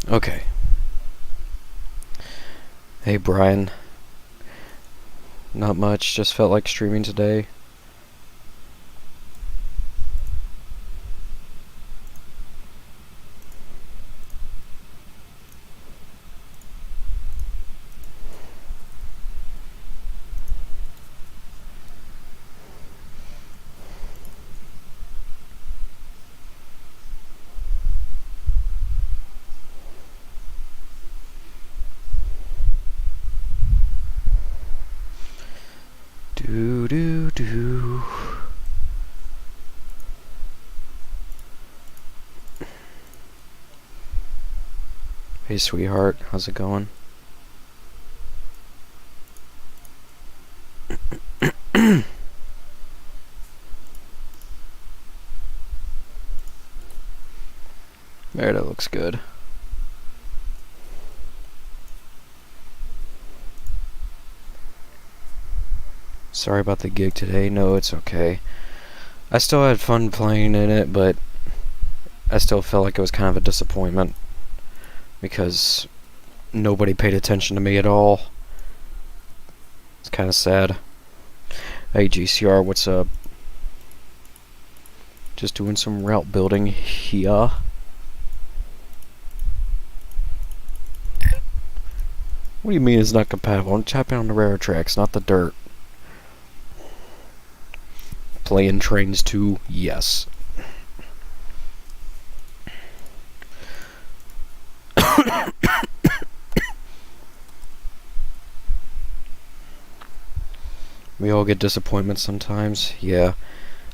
Okay. Hey Brian. Not much, just felt like streaming today. Do do do. Hey sweetheart, how's it going? There, that looks good. Sorry about the gig today. No, it's okay. I still had fun playing in it, but I still felt like it was kind of a disappointment because nobody paid attention to me at all. It's kind of sad. Hey GCR, what's up? Just doing some route building here. What do you mean it's not compatible? I'm tapping on the rare tracks, not the dirt. Playing Trainz 2, yes. We all get disappointments sometimes. Yeah.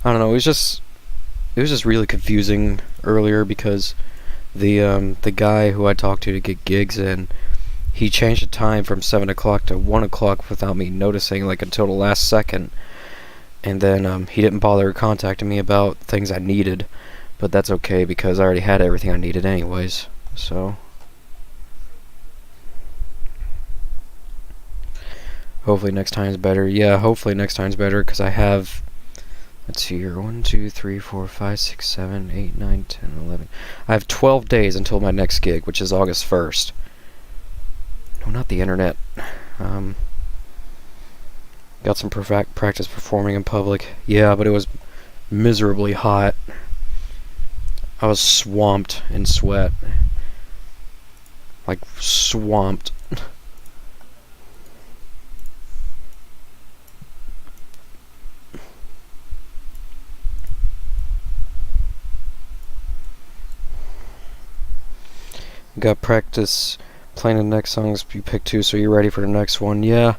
I don't know, it was just really confusing earlier because the guy who I talked to get gigs in, he changed the time from 7 o'clock to 1 o'clock without me noticing, like, until the last second. And then he didn't bother contacting me about things I needed. But that's okay because I already had everything I needed anyways. So hopefully next time's better. Yeah, hopefully next time's better because I have, let's see here, 1, 2, 3, 4, 5, 6, 7, 8, 9, 10, 11. I have 12 days until my next gig, which is August 1st. No, not the internet. Got some practice performing in public. Yeah, but it was miserably hot. I was swamped in sweat. Like, swamped. Got practice playing the next songs you picked too, so you're ready for the next one. Yeah.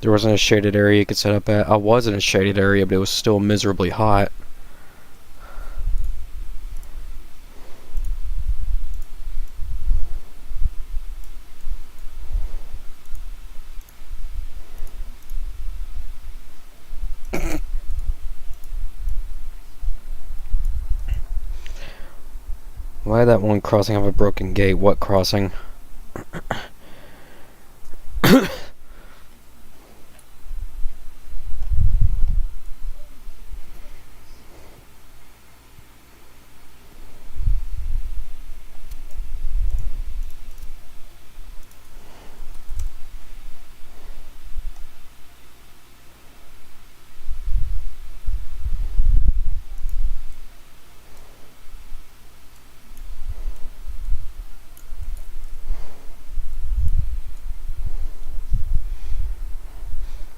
There wasn't a shaded area you could set up at. I was in a shaded area, but it was still miserably hot. Why that one crossing have a broken gate? What crossing?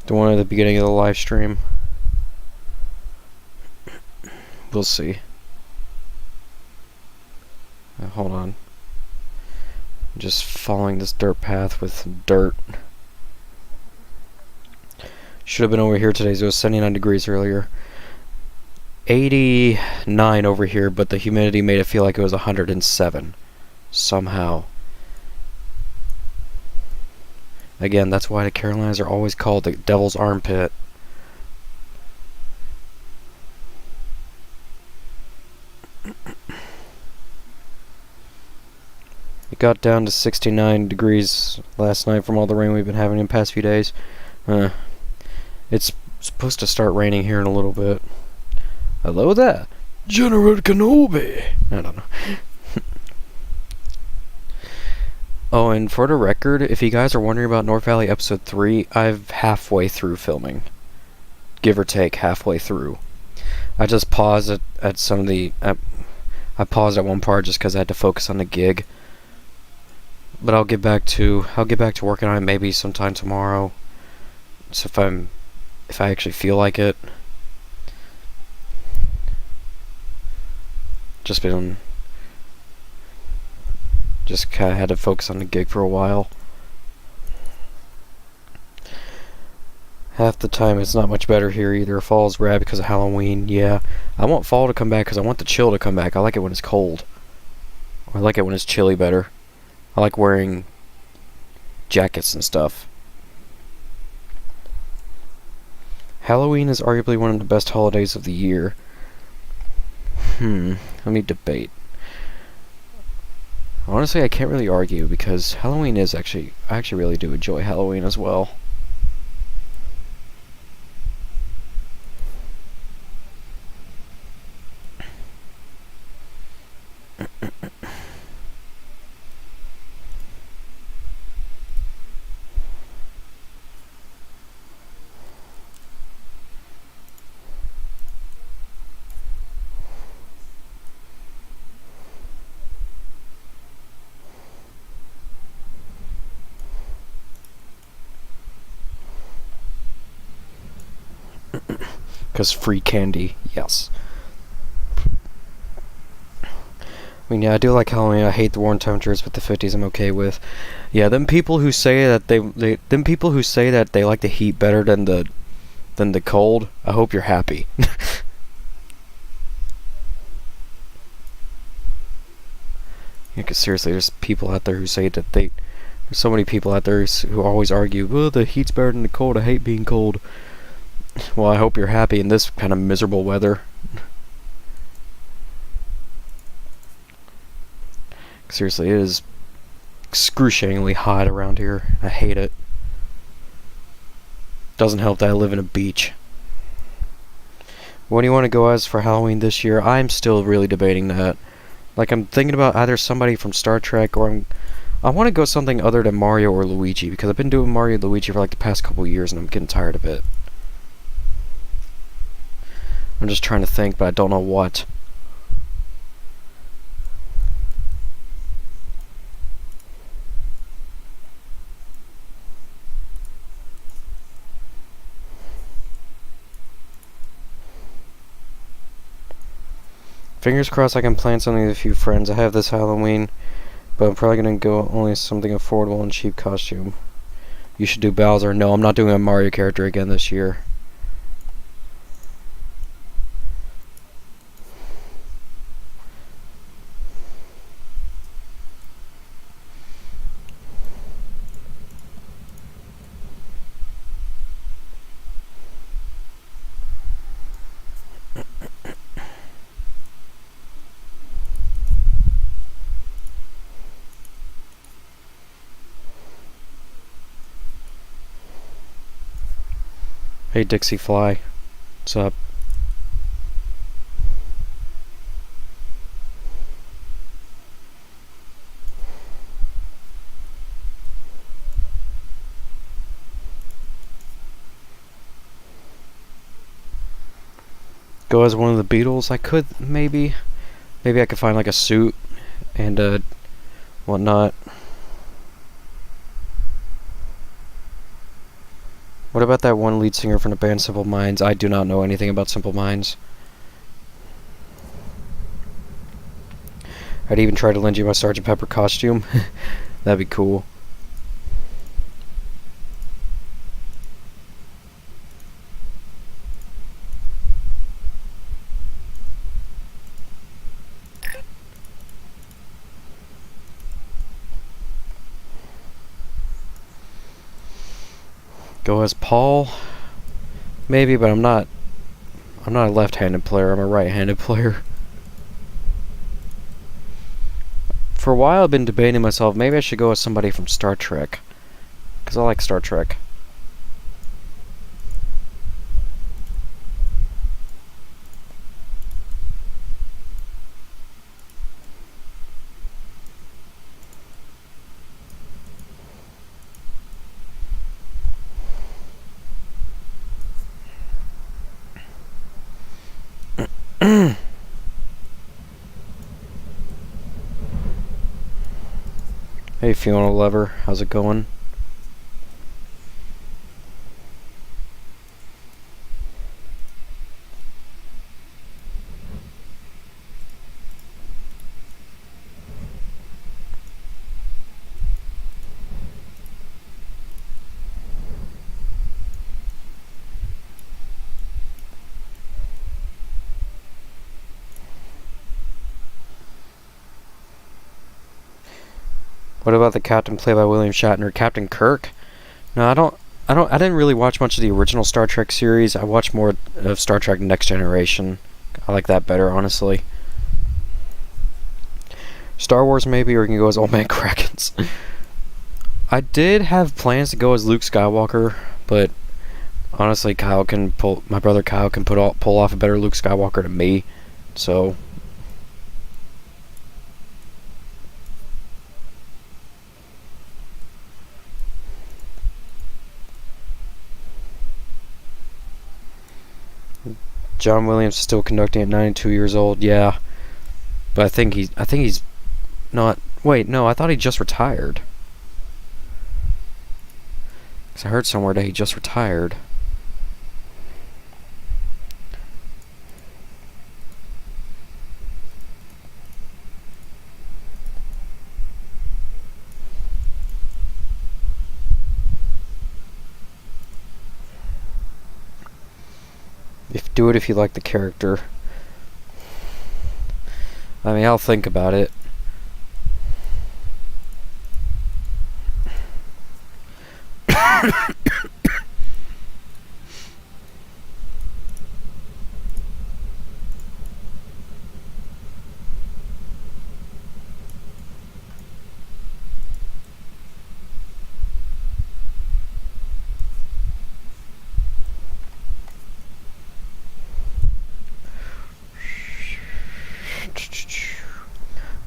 The one at the beginning of the live stream. We'll see. Hold on. I'm just following this dirt path with dirt. Should have been over here today, so it was 79 degrees earlier. 89 over here, but the humidity made it feel like it was 107. Somehow. Again, that's why the Carolinas are always called the Devil's Armpit. got down to 69 degrees last night from all the rain we've been having in the past few days. It's supposed to start raining here in a little bit. Hello there, General Kenobi. I don't know. Oh, and for the record, if you guys are wondering about North Valley Episode 3, I'm halfway through filming. Give or take, halfway through. I just paused at some of the... I paused at one part just because I had to focus on the gig. But I'll get back to working on it maybe sometime tomorrow. So if I actually feel like it. Just kind of had to focus on the gig for a while. Half the time it's not much better here either. Fall's rad because of Halloween. Yeah, I want fall to come back because I want the chill to come back. I like it when it's cold. I like it when it's chilly better. I like wearing jackets and stuff. Halloween is arguably one of the best holidays of the year. Let me debate. Honestly, I can't really argue because Halloween is I actually really do enjoy Halloween as well. Because free candy, yes. I mean, yeah, I do like Halloween. I hate the warm temperatures, but the 50s I'm okay with. Yeah, them people who say that they like the heat better than the cold, I hope you're happy. Yeah, 'cause seriously, there's people out there who say that there's so many people out there who always argue, well, the heat's better than the cold. I hate being cold. Well, I hope you're happy in this kind of miserable weather. Seriously, it is excruciatingly hot around here. I hate it. Doesn't help that I live in a beach. What do you want to go as for Halloween this year? I'm still really debating that. Like, I'm thinking about either somebody from Star Trek or I want to go something other than Mario or Luigi because I've been doing Mario and Luigi for like the past couple years and I'm getting tired of it. I'm just trying to think, but I don't know what. Fingers crossed I can plan something with a few friends. I have this Halloween, but I'm probably going to go only something affordable and cheap costume. You should do Bowser. No, I'm not doing a Mario character again this year. Hey Dixie Fly, what's up? Go as one of the Beatles? I could, maybe. Maybe I could find like a suit and whatnot. What about that one lead singer from the band Simple Minds? I do not know anything about Simple Minds. I'd even try to lend you my Sgt. Pepper costume. That'd be cool. Go as Paul? Maybe, but I'm not a left-handed player, I'm a right-handed player. For a while I've been debating myself, maybe I should go with somebody from Star Trek. Because I like Star Trek. Hey Fiona Lover, how's it going? What about the captain played by William Shatner? Captain Kirk? No, I didn't really watch much of the original Star Trek series. I watched more of Star Trek Next Generation. I like that better, honestly. Star Wars maybe, or you can go as Old Man Krakens. I did have plans to go as Luke Skywalker, but honestly, my brother Kyle can pull off a better Luke Skywalker than me, so. John Williams is still conducting at 92 years old. Yeah, but I think he's not. Wait, no, I thought he just retired. 'Cause I heard somewhere that he just retired. Do it if you like the character. I mean, I'll think about it.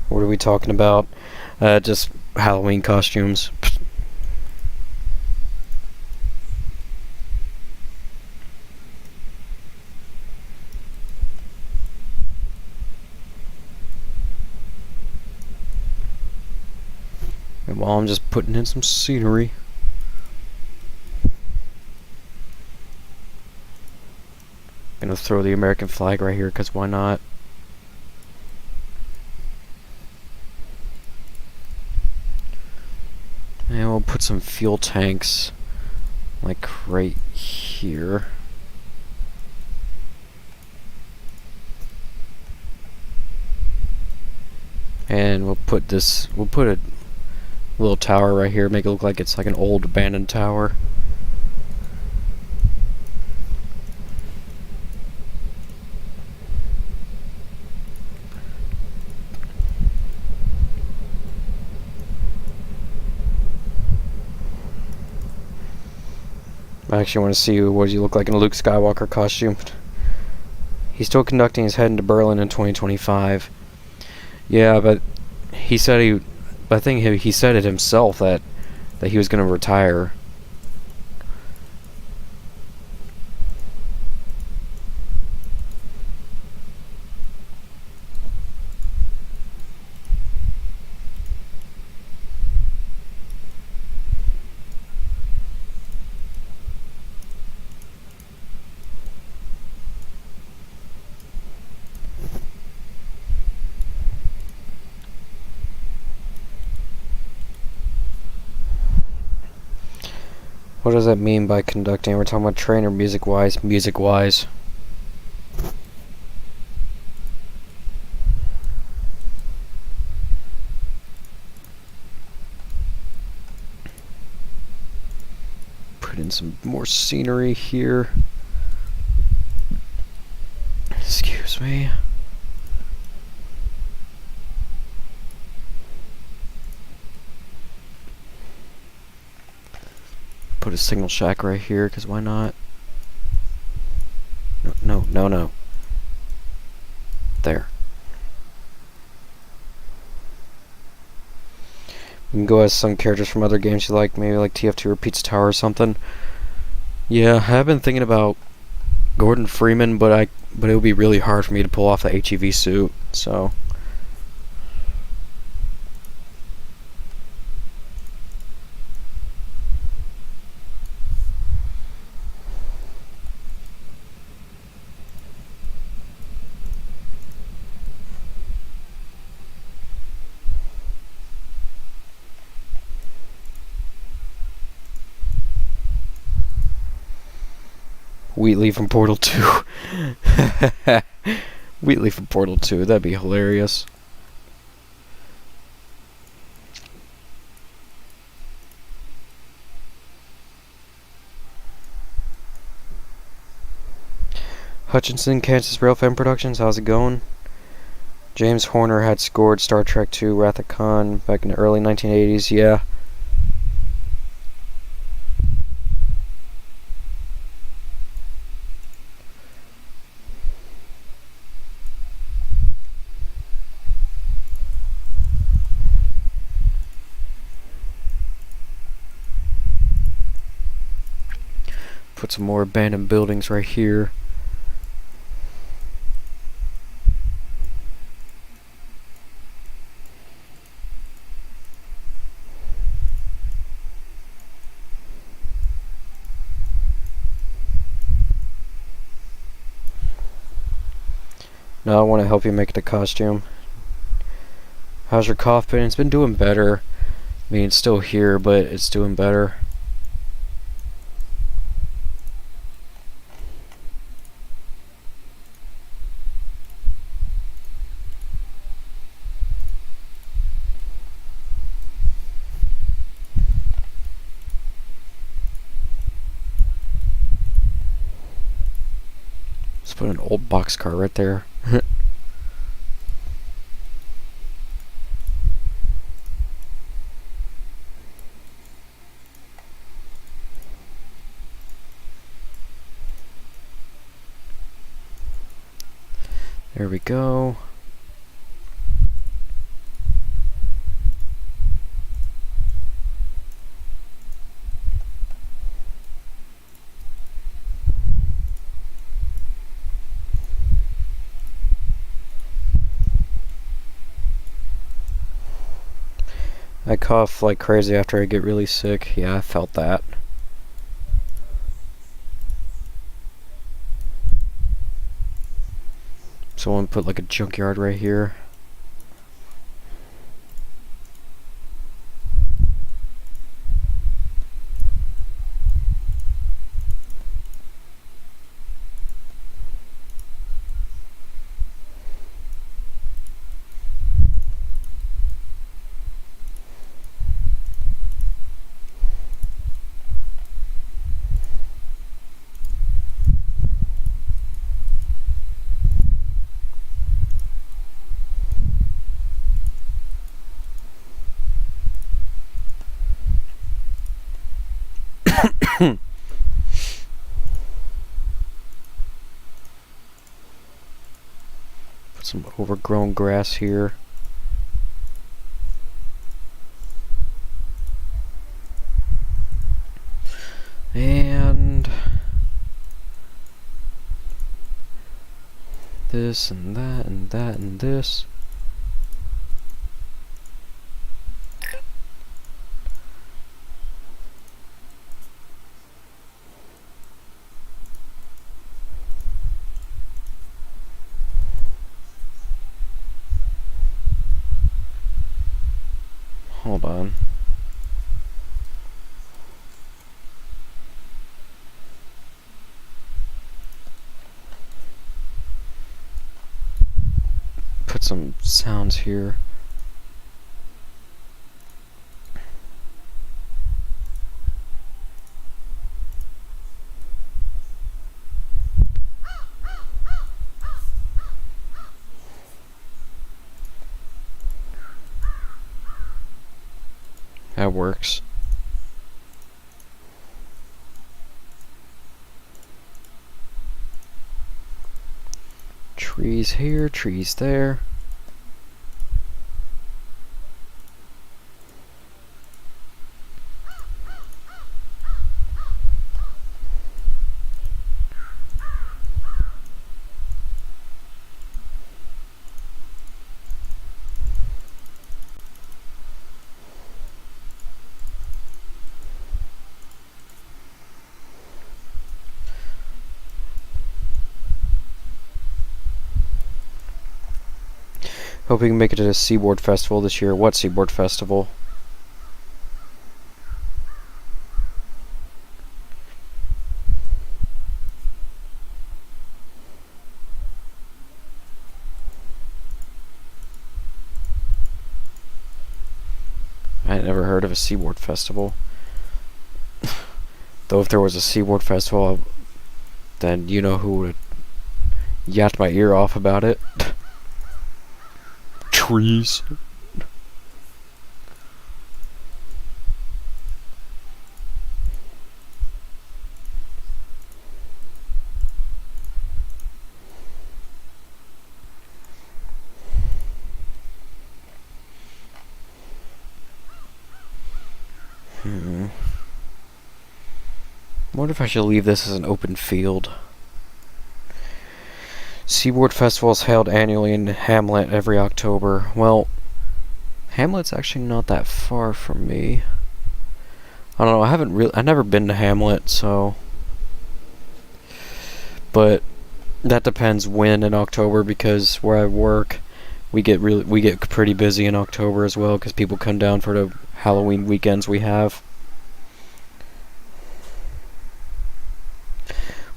What are we talking about? Just Halloween costumes. And while I'm just putting in some scenery. Gonna throw the American flag right here, because why not? And we'll put some fuel tanks, like right here. And we'll put a little tower right here, make it look like it's like an old abandoned tower. I actually want to see what he look like in a Luke Skywalker costume. He's still conducting his head into Berlin in 2025. Yeah, but I think he said it himself that he was going to retire. What does that mean by conducting? We're talking about trainer music-wise. Music-wise. Put in some more scenery here. Excuse me. a signal shack right here, because why not? No. There. You can go as some characters from other games you like, maybe like TF2 or Pizza Tower or something. Yeah, I've been thinking about Gordon Freeman, but it would be really hard for me to pull off the HEV suit, so... Wheatley from Portal 2. Wheatley from Portal 2, that'd be hilarious. Hutchinson, Kansas Railfan Productions, how's it going? James Horner had scored Star Trek II Wrath of Khan back in the early 1980s, yeah. Put some more abandoned buildings right here. Now I want to help you make the costume. How's your cough been? It's been doing better. I mean, it's still here, but it's doing better. Let's put an old boxcar right there. There we go. I cough like crazy after I get really sick. Yeah, I felt that. Someone put like a junkyard right here. Put some overgrown grass here. And this and that and that and this. Hold on. Put some sounds here. That works. Trees here, trees there. Hope we can make it to the Seaboard Festival this year. What Seaboard Festival? I had never heard of a Seaboard Festival. Though if there was a Seaboard Festival, then you know who would have yapped my ear off about it. Trees. I wonder if I should leave this as an open field. Seaboard Festival is held annually in Hamlet every October. Well, Hamlet's actually not that far from me. I don't know, I've never been to Hamlet, so... But that depends when in October, because where I work, we get pretty busy in October as well, because people come down for the Halloween weekends we have.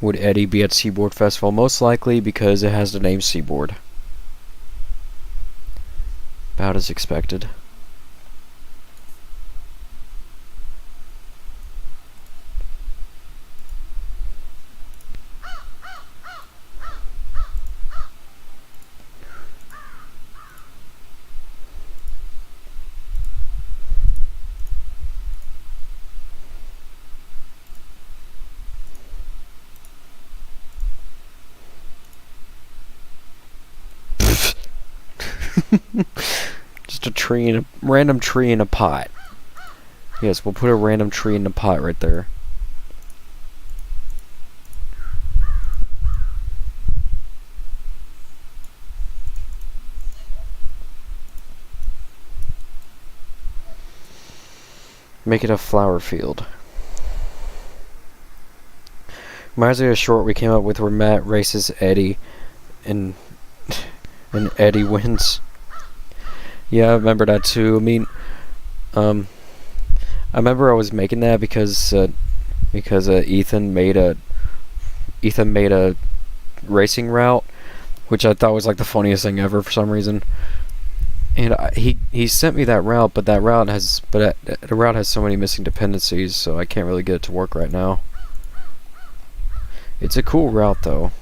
Would Eddie be at Seaboard Festival? Most likely, because it has the name Seaboard. About as expected. Just a tree in a random tree in a pot. Yes, we'll put a random tree in a pot right there. Make it a flower field. Reminds me of a short we came up with where Matt races Eddie and Eddie wins. Yeah, I remember that too. I mean, I remember I was making that because Ethan made a racing route, which I thought was like the funniest thing ever for some reason. And he sent me that route, but the route has so many missing dependencies, so I can't really get it to work right now. It's a cool route though.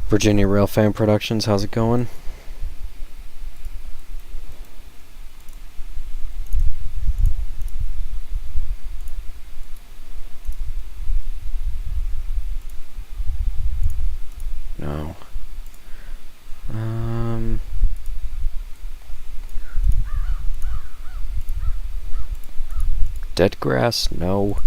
Virginia Rail Fan Productions, how's it going? No. Dead grass? No.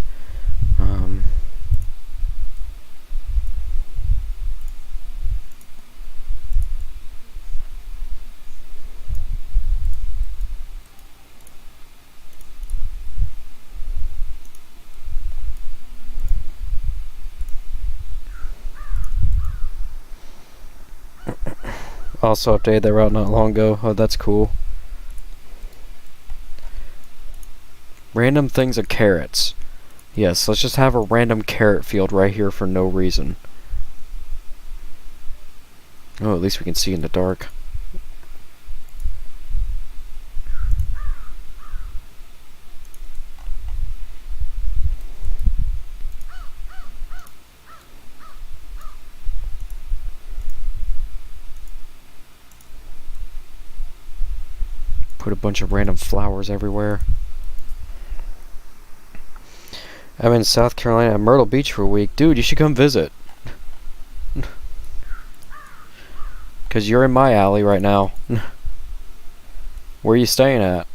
Also updated that route not long ago. Oh, that's cool. Random things are carrots. Yes, let's just have a random carrot field right here for no reason. Oh, at least we can see in the dark. put a bunch of random flowers everywhere. I'm in South Carolina at Myrtle Beach for a week. Dude, you should come visit. Because you're in my alley right now. Where are you staying at?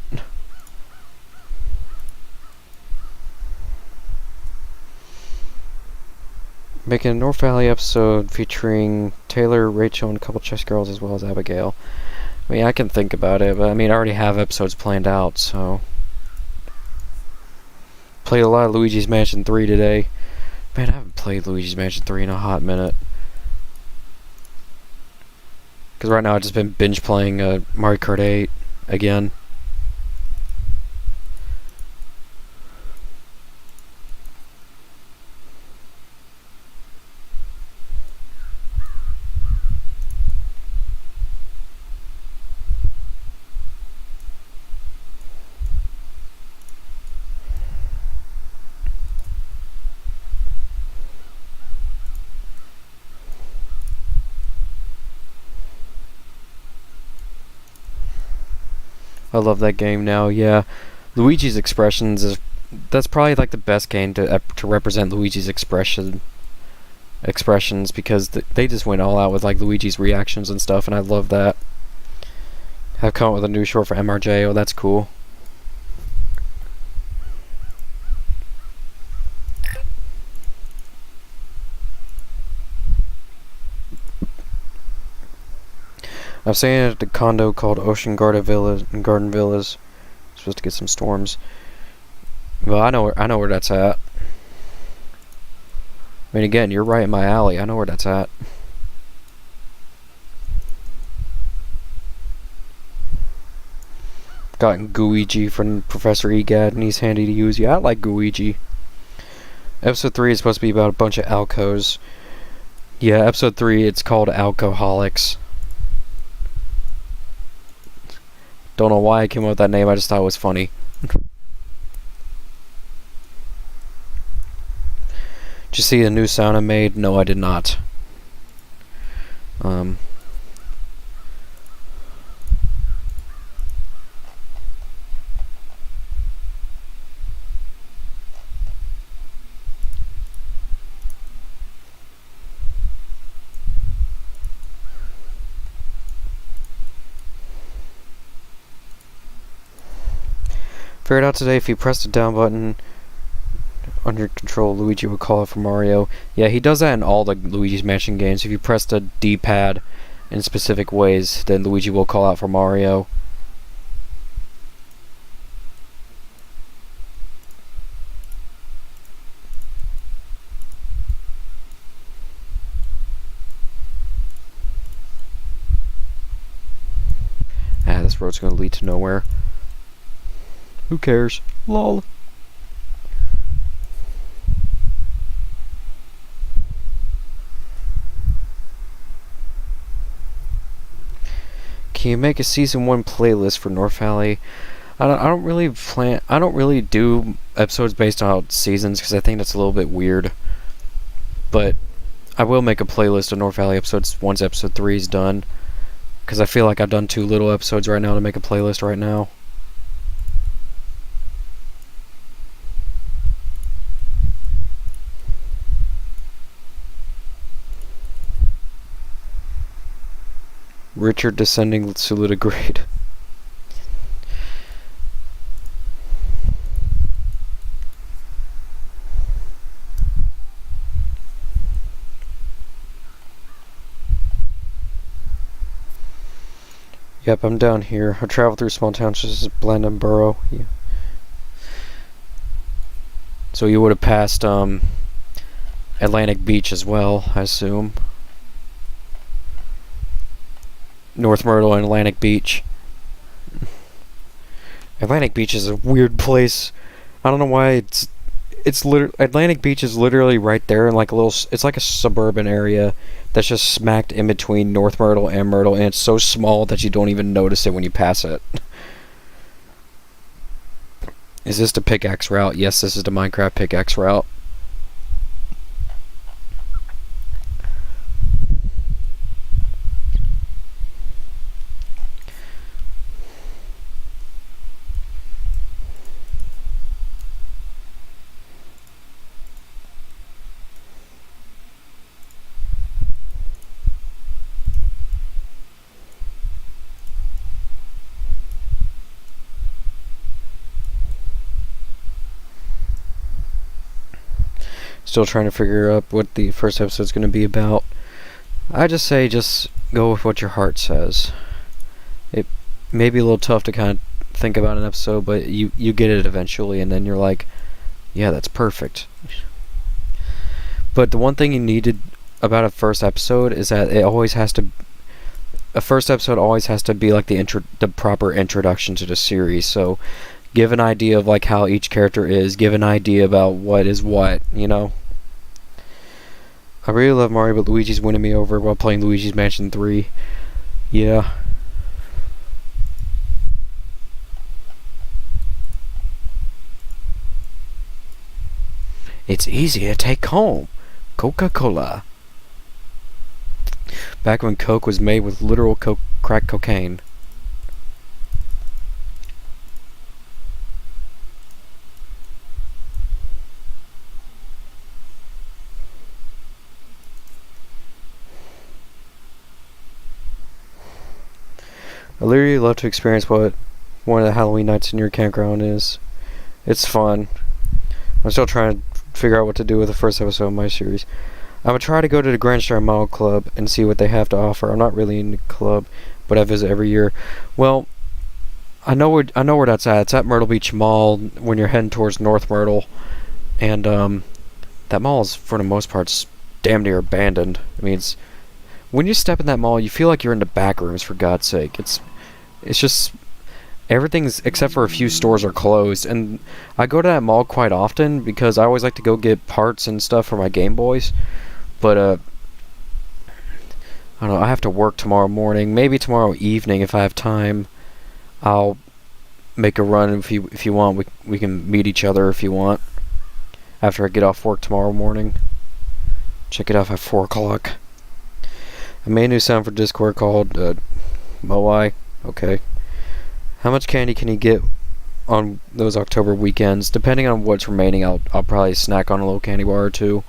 Making a North Valley episode featuring Taylor, Rachel, and a couple chess girls as well as Abigail. I mean, I can think about it, but I mean, I already have episodes planned out, so... Played a lot of Luigi's Mansion 3 today. Man, I haven't played Luigi's Mansion 3 in a hot minute. Because right now I've just been binge playing Mario Kart 8 again. I love that game now, yeah. Luigi's Expressions is... That's probably like the best game to represent Luigi's expressions, because they just went all out with like Luigi's reactions and stuff, and I love that. I've come up with a new short for MRJ, oh that's cool. I'm staying at a condo called Ocean Garden Villas. Supposed to get some storms. Well, I know where that's at. I mean, again, you're right in my alley. I know where that's at. Gotten Gooigi from Professor Egad, and he's handy to use. Yeah, I like Gooigi. Episode 3 is supposed to be about a bunch of alcos. Yeah, episode 3, it's called Alcoholics. Don't know why I came up with that name, I just thought it was funny. Did you see the new sound I made? No, I did not. Figured out today if you press the down button on your control, Luigi will call out for Mario. Yeah, he does that in all the Luigi's Mansion games. If you press the D-pad in specific ways, then Luigi will call out for Mario. Ah, this road's gonna lead to nowhere. Who cares? Lol. Can you make a season 1 playlist for North Valley? I don't really do episodes based on seasons because I think that's a little bit weird. But I will make a playlist of North Valley episodes once episode 3 is done, because I feel like I've done too little episodes right now to make a playlist right now. Richard descending salutigrade. Yep, I'm down here. I travel through small towns such as Blandon Borough. Yeah. So you would have passed Atlantic Beach as well, I assume. North Myrtle and Atlantic Beach. Atlantic Beach is a weird place. I don't know why it's literally Atlantic Beach is literally right there in like a little. It's like a suburban area that's just smacked in between North Myrtle and Myrtle, and it's so small that you don't even notice it when you pass it. Is this the pickaxe route? Yes, this is the Minecraft pickaxe route. Still trying to figure out what the first episode's going to be about. I just say just go with what your heart says. It may be a little tough to kind of think about an episode, but you get it eventually, and then you're like, yeah, that's perfect. But the one thing you needed about a first episode is that a first episode always has to be like the proper introduction to the series. So give an idea of like how each character is, give an idea about what is what, you know. I really love Mario, but Luigi's winning me over while playing Luigi's Mansion 3. Yeah. It's easy to take home. Coca-Cola. Back when Coke was made with literal crack cocaine. I literally love to experience what one of the Halloween nights in your campground is. It's fun. I'm still trying to figure out what to do with the first episode of my series. I'm gonna try to go to the Grand Star Model Club and see what they have to offer. I'm not really in the club, but I visit every year. Well, I know where that's at. It's at Myrtle Beach Mall when you're heading towards North Myrtle, and that mall is for the most part damn near abandoned. I mean, when you step in that mall, you feel like you're in the back rooms. For God's sake, it's just everything's except for a few stores are closed, and I go to that mall quite often because I always like to go get parts and stuff for my Game Boys. But I don't know. I have to work tomorrow morning. Maybe tomorrow evening if I have time. I'll make a run if you want. We can meet each other if you want after I get off work tomorrow morning. Check it out at 4 o'clock. I made a new sound for Discord called Moai. Okay. How much candy can you get on those October weekends? Depending on what's remaining, I'll probably snack on a little candy bar or two.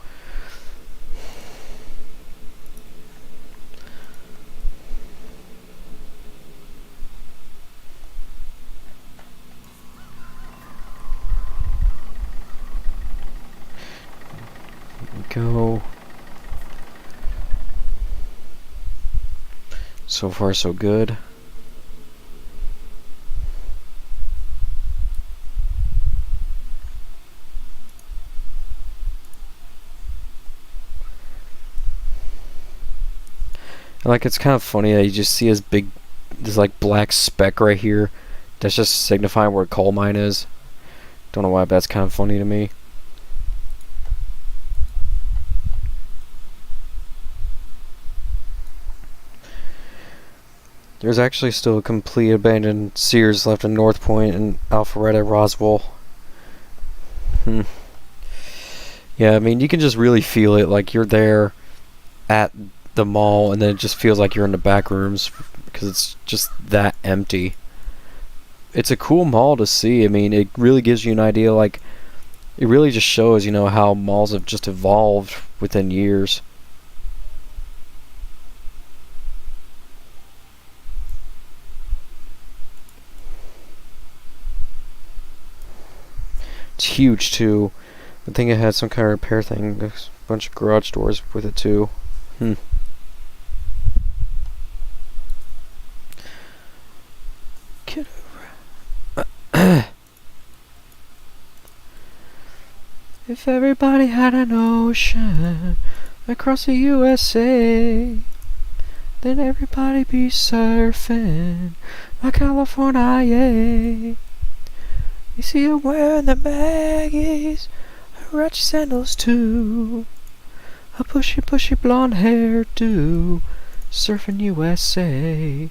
Go. So far, so good. Like, it's kind of funny that you just see this like black speck right here. That's just signifying where a coal mine is. Don't know why, but that's kind of funny to me. There's actually still a complete abandoned Sears left in North Point and Alpharetta, Roswell. Yeah, I mean, you can just really feel it. Like, you're there at the mall, and then it just feels like you're in the back rooms because it's just that empty. It's a cool mall to see. I mean, it really gives you an idea. Like, it really just shows, you know, how malls have just evolved within years. It's huge too. I think it had some kind of repair thing. There's a bunch of garage doors with it too. Get over. If everybody had an ocean across the USA, then everybody be surfing like California. You see her wearing the baggies, her ratchet sandals too, a pushy blonde hairdo, surfing USA.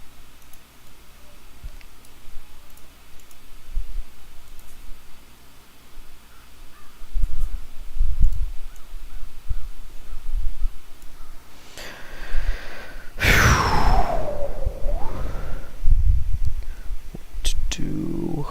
What to do?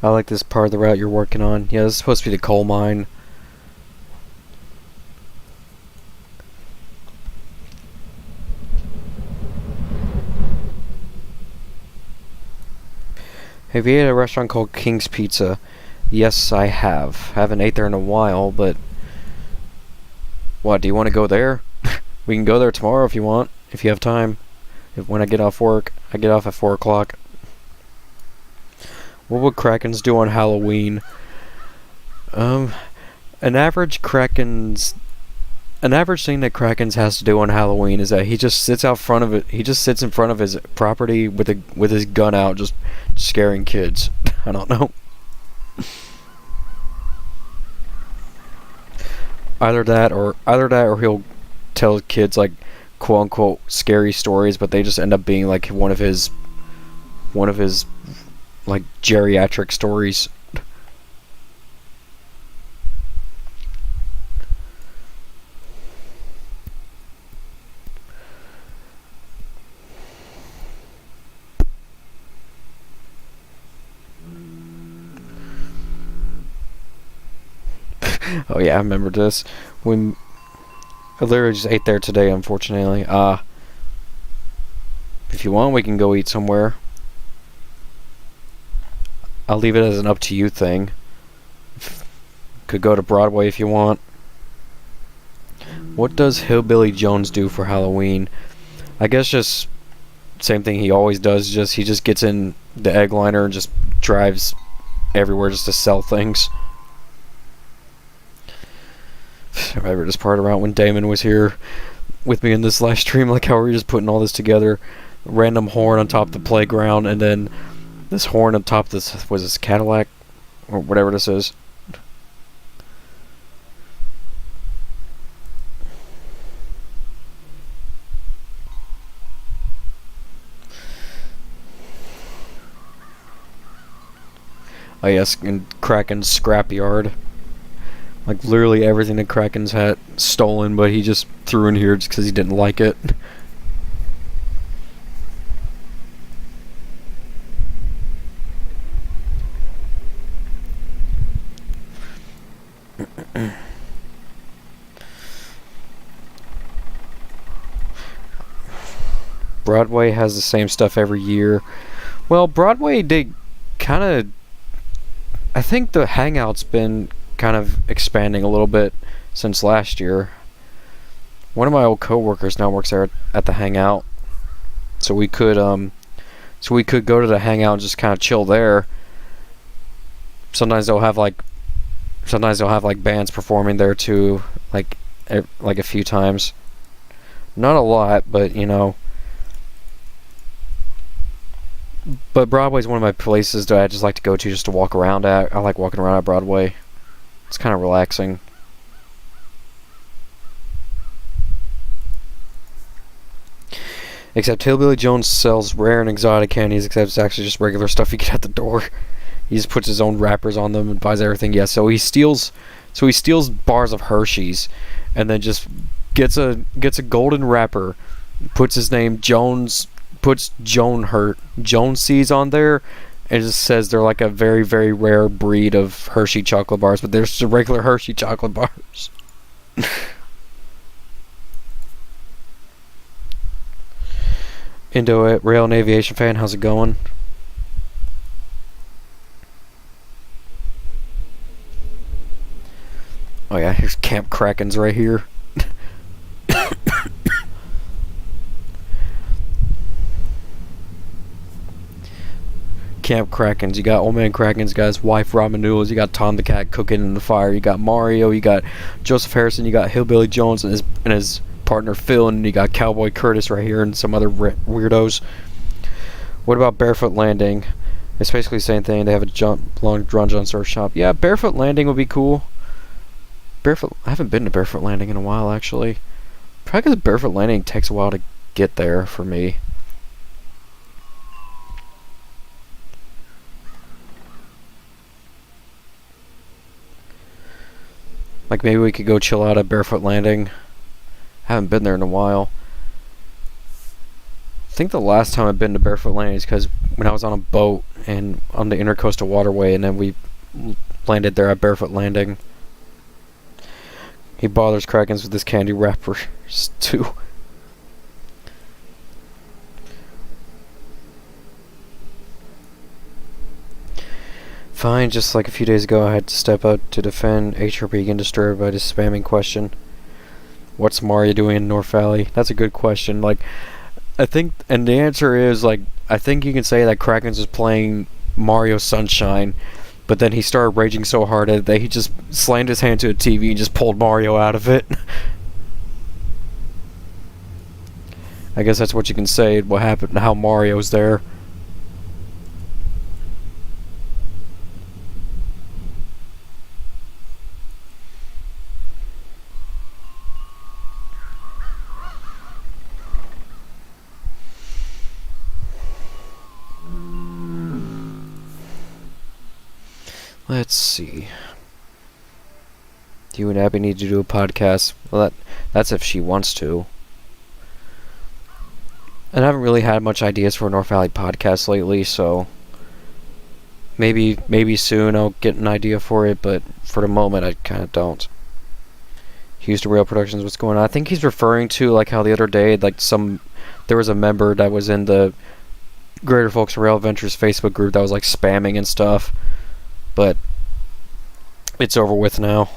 I like this part of the route you're working on. Yeah, this is supposed to be the coal mine. Have you ate at a restaurant called King's Pizza? Yes, I have. Haven't ate there in a while, but... What, do you want to go there? We can go there tomorrow if you want, if you have time. When I get off work, I get off at 4 o'clock. What would Krakens do on Halloween? An average Krakens... An average thing that Krakens has to do on Halloween is that he just sits out front of it. He just sits in front of his property with his gun out, just scaring kids. I don't know. Either that or he'll tell kids like quote unquote scary stories, but they just end up being like one of his like geriatric stories. Oh yeah, I remember this. When I literally just ate there today, unfortunately. If you want, we can go eat somewhere. I'll leave it as an up to you thing. Could go to Broadway if you want. What does Hillbilly Jones do for Halloween? I guess just same thing he always does. He just gets in the egg liner and just drives everywhere just to sell things. I remember this part around when Damon was here with me in this live stream, like how we were just putting all this together. Random horn on top of the playground, and then this horn on top of this, was this Cadillac? Or whatever this is. Oh yes, in Kraken's scrapyard. Like literally everything that Kraken's had stolen, but he just threw in here just because he didn't like it. Broadway has the same stuff every year. Well, Broadway did kind of... I think the hangout's been kind of expanding a little bit since last year. One of my old coworkers now works there at the hangout, so we could go to the hangout and just kind of chill there. Sometimes they'll have like bands performing there too, like a few times. Not a lot, but you know. But Broadway's one of my places that I just like to go to just to walk around at. I like walking around at Broadway. It's kind of relaxing. Except Hillbilly Jones sells rare and exotic candies, except it's actually just regular stuff you get at the door. He just puts his own wrappers on them and buys everything. Yeah, so he steals bars of Hershey's and then just gets a golden wrapper, puts his name Jones, puts Jones seeds on there, and it just says they're like a very, very rare breed of Hershey chocolate bars, but they're just regular Hershey chocolate bars. Into it, rail and aviation fan, how's it going? Oh yeah, here's Camp Krakens right here. Camp Krakens. You got Old Man Krakens, you got his wife Ramen Noodles, you got Tom the Cat cooking in the fire, you got Mario, you got Joseph Harrison, you got Hillbilly Jones and his partner Phil, and you got Cowboy Curtis right here and some other weirdos. What about Barefoot Landing? It's basically the same thing. They have a Long John surf shop. Yeah, Barefoot Landing would be cool. I haven't been to Barefoot Landing in a while actually. Probably because Barefoot Landing takes a while to get there for me. Like maybe we could go chill out at Barefoot Landing. Haven't been there in a while. think the last time I've been to Barefoot Landing is because when I was on a boat and on the Intercoastal Waterway, and then we landed there at Barefoot Landing. He bothers Krakens with his candy wrappers too. Fine, just like a few days ago I had to step out to defend HRP again disturbed by this spamming question. What's Mario doing in North Valley? That's a good question. Like, I think, and the answer is, like, I think you can say that Krakens was playing Mario Sunshine, but then he started raging so hard that he just slammed his hand to the TV and just pulled Mario out of it. I guess that's what you can say, what happened, how Mario's there. Let's see. You and Abby need to do a podcast. Well, that's if she wants to. And I haven't really had much ideas for a North Valley podcast lately, so maybe soon I'll get an idea for it, but for the moment I kind of don't. Houston Rail Productions, what's going on? I think he's referring to like how the other day, like there was a member that was in the Greater Folks Rail Adventures Facebook group that was like spamming and stuff. But it's over with now.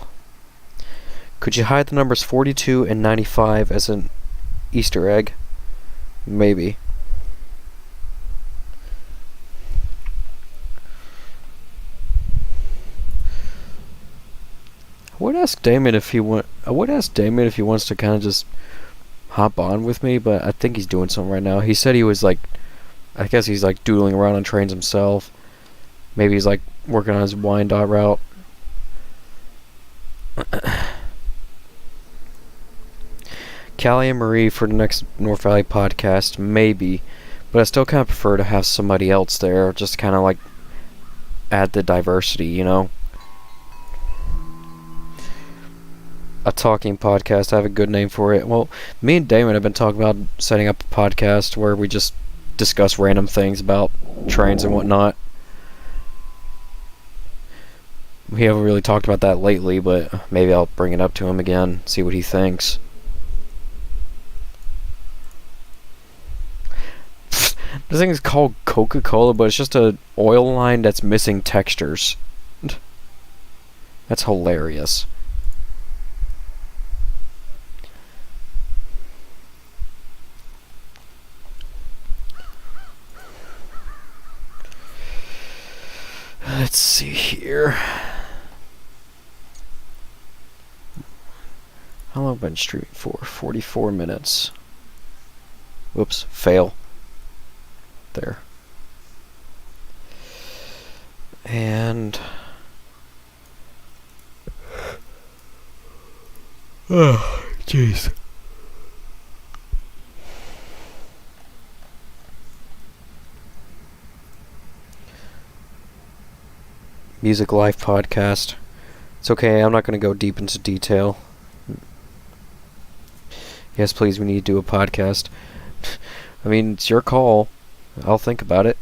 Could you hide the numbers 42 and 95 as an Easter egg? Maybe. I would ask Damon if he wants to kind of just hop on with me, but I think he's doing something right now. He said he was like, I guess he's like doodling around on Trainz himself. Maybe he's like working on his Wyandotte route. Callie and Marie for the next North Valley podcast, maybe. But I still kind of prefer to have somebody else there, just kind of like add the diversity, you know? A talking podcast, I have a good name for it. Well, me and Damon have been talking about setting up a podcast where we just discuss random things about trains and whatnot. We haven't really talked about that lately, but maybe I'll bring it up to him again, see what he thinks. This thing is called Coca-Cola, but it's just an oil line that's missing textures. That's hilarious. Let's see here. How long have I been streaming for? 44 minutes. Whoops, fail. There. And oh, jeez. Music Life podcast. It's okay, I'm not going to go deep into detail. Yes, please, we need to do a podcast. I mean, it's your call. I'll think about it.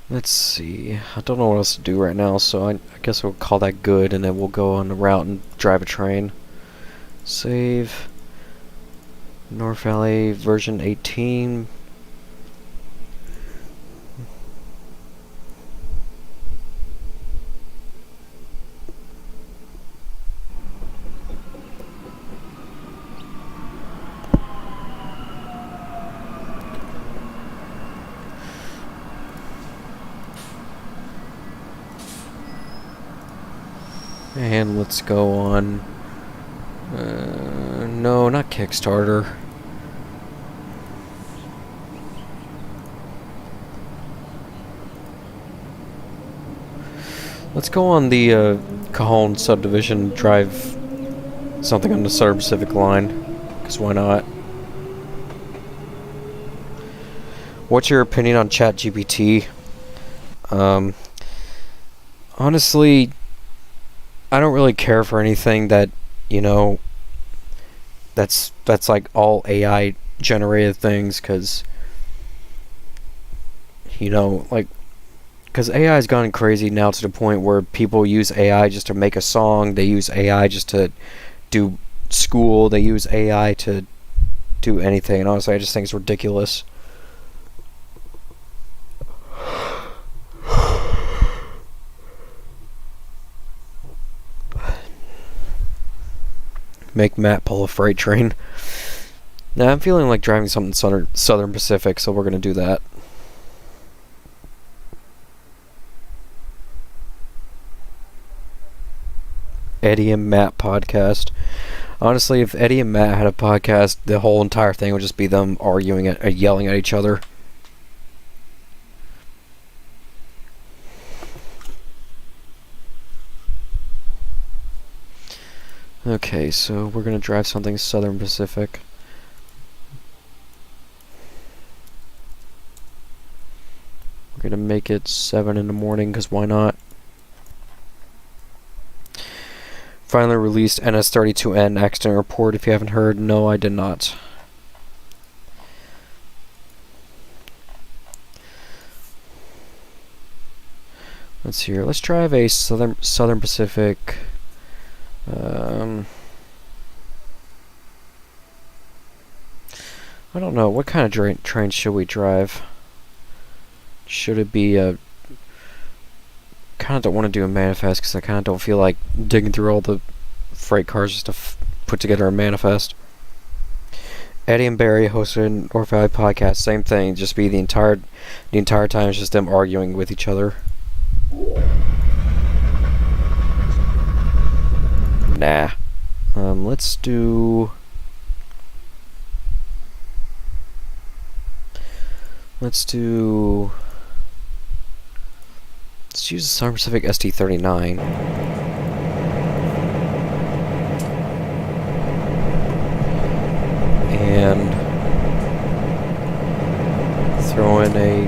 Let's see. I don't know what else to do right now, so I guess we'll call that good, and then we'll go on the route and drive a train. Save. North Valley version 18. And let's go on. No, not Kickstarter. Let's go on the Cajon subdivision, drive something on the Southern Pacific line, because why not? What's your opinion on ChatGPT? Honestly, I don't really care for anything that, you know, that's like all AI generated things, because, you know, like, because AI has gone crazy now to the point where people use AI just to make a song, they use AI just to do school, they use AI to do anything, and honestly, I just think it's ridiculous. Make Matt pull a freight train. Now I'm feeling like driving something Southern Pacific, so we're gonna do that. Eddie and Matt podcast. Honestly, if Eddie and Matt had a podcast, the whole entire thing would just be them arguing and yelling at each other. Okay, so we're gonna drive something Southern Pacific. We're gonna make it 7 in the morning, because why not? Finally released NS32N accident report. If you haven't heard, no, I did not. Let's see here. Let's drive a Southern Pacific. I don't know. What kind of train should we drive? Should it be a... kind of don't want to do a manifest, because I kind of don't feel like digging through all the freight cars just to put together a manifest. Eddie and Barry hosted North Valley podcast. Same thing. Just be the entire time. It's just them arguing with each other. Nah. Let's do... Let's use the Southern Pacific ST39. And throw in a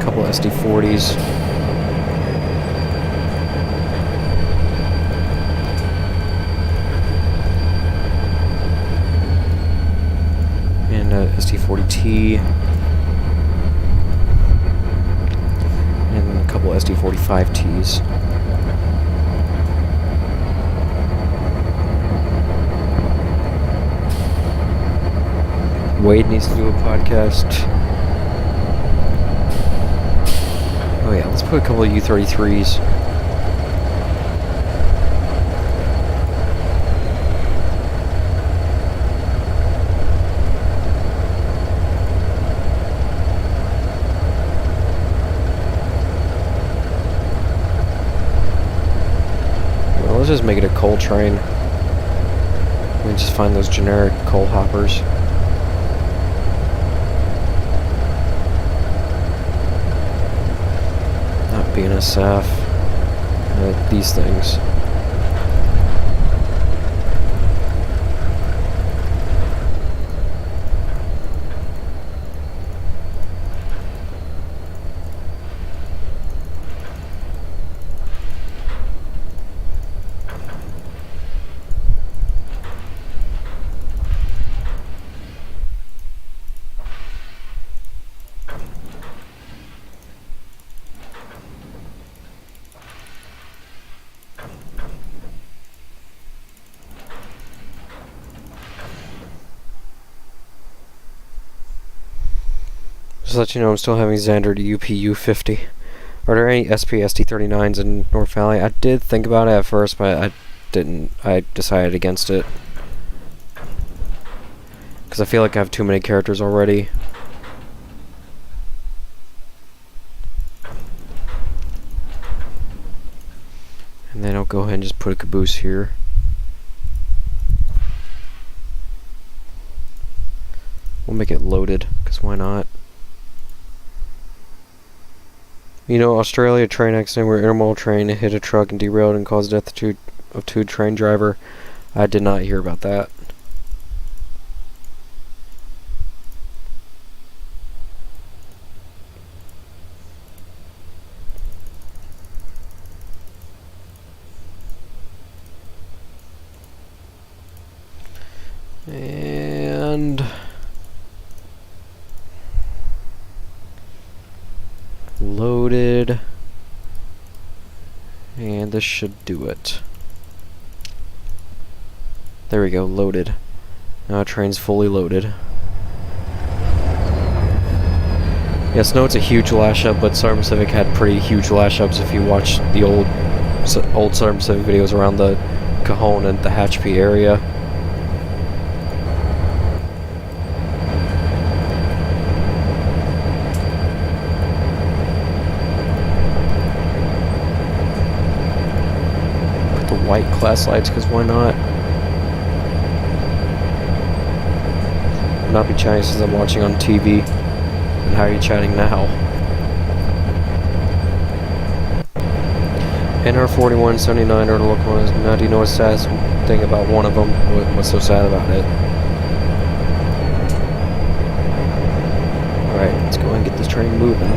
couple SD40s. And a SD40T. And a couple SD45Ts. Wade needs to do a podcast. Oh yeah, let's put a couple of U33s. Well, let's just make it a coal train. We just find those generic coal hoppers. BNSF, these things. Just to let you know, I'm still having Xander to UPU50. Are there any SP ST39s in North Valley? I did think about it at first, but I didn't. I decided against it. Because I feel like I have too many characters already. And then I'll go ahead and just put a caboose here. We'll make it loaded, because why not? You know, Australia train accident where intermodal train hit a truck and derailed and caused death of two train driver. I did not hear about that. And loaded. And this should do it. There we go, loaded. Now train's fully loaded. Yes, no, it's a huge lash up, but Southern Pacific had pretty huge lash ups if you watch the old Southern Pacific videos around the Cajon and the Hatchpee area. Put the white class lights, because why not? Not be chatting since I'm watching on TV. And how are you chatting now? NR4179 or the local ones. Now, do you know what's the saddest thing about one of them? What's so sad about it? Alright, let's go and get this train moving.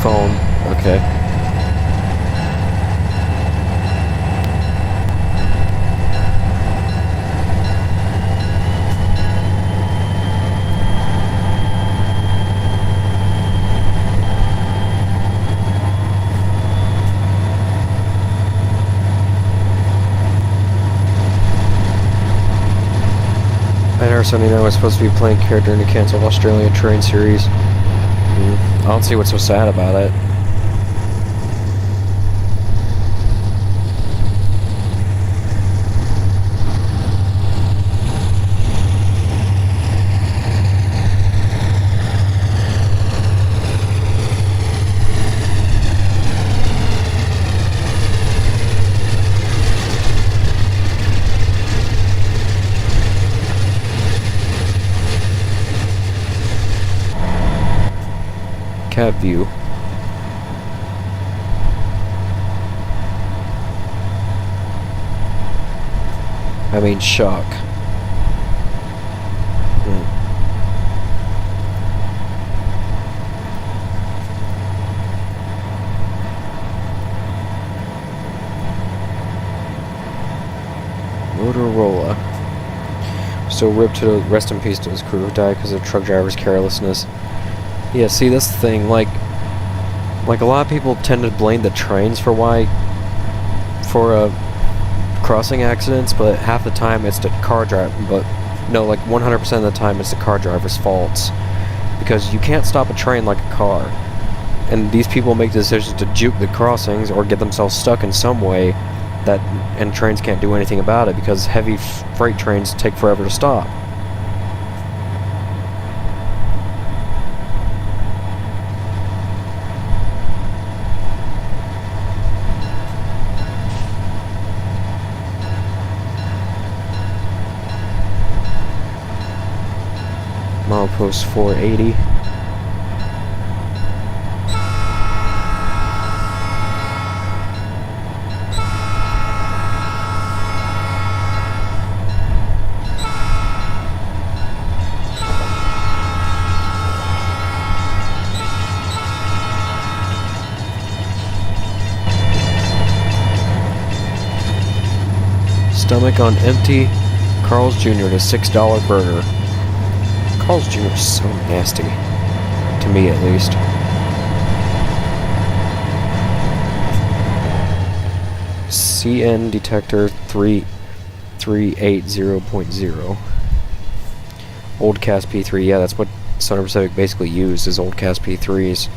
Phone. Okay. NR79 was supposed to be playing character in the cancelled Australian train series. I don't see what's so sad about it. Cab view. I mean, shock. Motorola. Still ripped to the rest in peace to his crew who died because of truck driver's carelessness. Yeah, see, that's the thing. Like a lot of people tend to blame the trains for crossing accidents, but half the time it's the car driver. But no, like 100% of the time it's the car driver's faults, because you can't stop a train like a car, and these people make decisions to juke the crossings or get themselves stuck in some way and trains can't do anything about it because heavy freight trains take forever to stop. Milepost 480. Stomach on empty. Carl's Jr. to $6 burger. Carl's Jr. is so nasty. To me, at least. CN detector 3380.0. Old cast P3. Yeah, that's what Southern Pacific basically used, is old cast P3s.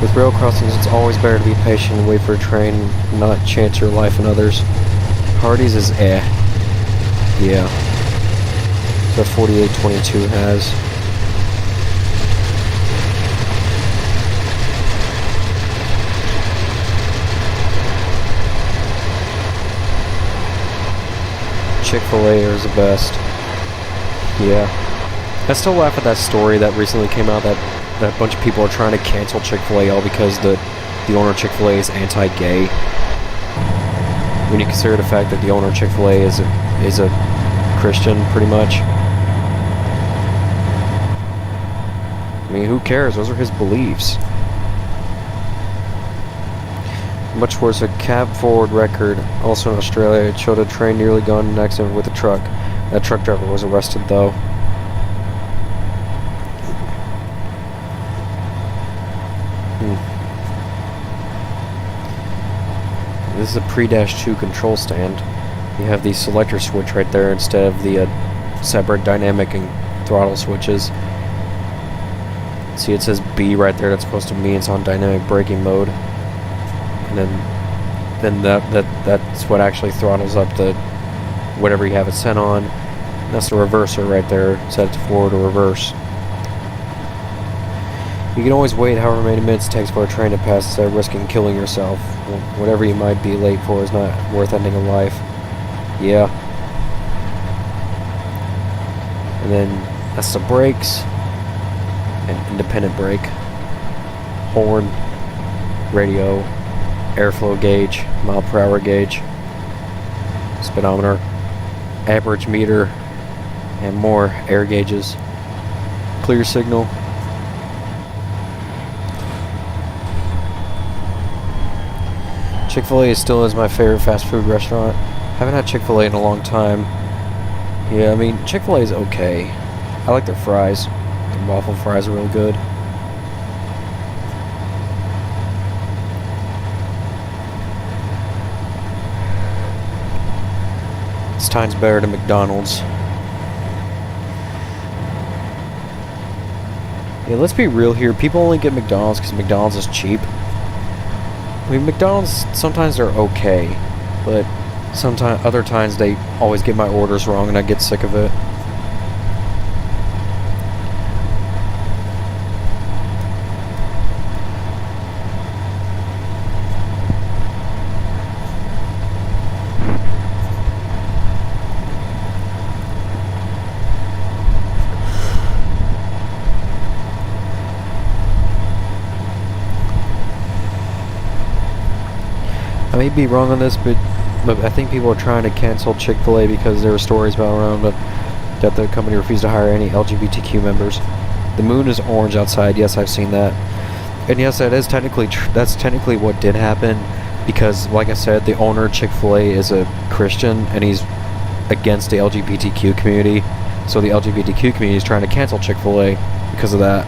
With rail crossings, it's always better to be patient and wait for a train, not chance your life and others. Hardee's is Yeah. The 4822 has. Chick-fil-A is the best. Yeah. I still laugh at that story that recently came out that a bunch of people are trying to cancel Chick-fil-A all because the owner of Chick-fil-A is anti-gay. When you consider the fact that the owner of Chick-fil-A is a Christian, pretty much. I mean, who cares? Those are his beliefs. Much worse, a cab forward record, also in Australia, it showed a train nearly gone in an accident with a truck. That truck driver was arrested, though. This is a pre-2 control stand. You have the selector switch right there instead of the separate dynamic and throttle switches. See, it says B right there. That's supposed to mean it's on dynamic braking mode. And then that's what actually throttles up the whatever you have it set on. That's the reverser right there. Set it to forward or reverse. You can always wait however many minutes it takes for a train to pass instead of risking killing yourself. Whatever you might be late for is not worth ending a life. Yeah. And then that's the brakes. And independent brake. Horn. Radio. Airflow gauge. Mile per hour gauge. Speedometer. Amperage meter. And more air gauges. Clear signal. Chick-fil-A still is my favorite fast food restaurant. Haven't had Chick-fil-A in a long time. Yeah, I mean, Chick-fil-A is okay. I like their fries. The waffle fries are really good. It's times better than McDonald's. Yeah, let's be real here. People only get McDonald's because McDonald's is cheap. I mean, McDonald's, sometimes they're okay, but sometimes, other times they always get my orders wrong and I get sick of it. I may be wrong on this, but I think people are trying to cancel Chick-fil-A because there were stories about around that the company refused to hire any LGBTQ members. The moon is orange outside. Yes, I've seen that. And yes, that is that's technically what did happen, because, like I said, the owner of Chick-fil-A is a Christian and he's against the LGBTQ community. So the LGBTQ community is trying to cancel Chick-fil-A because of that.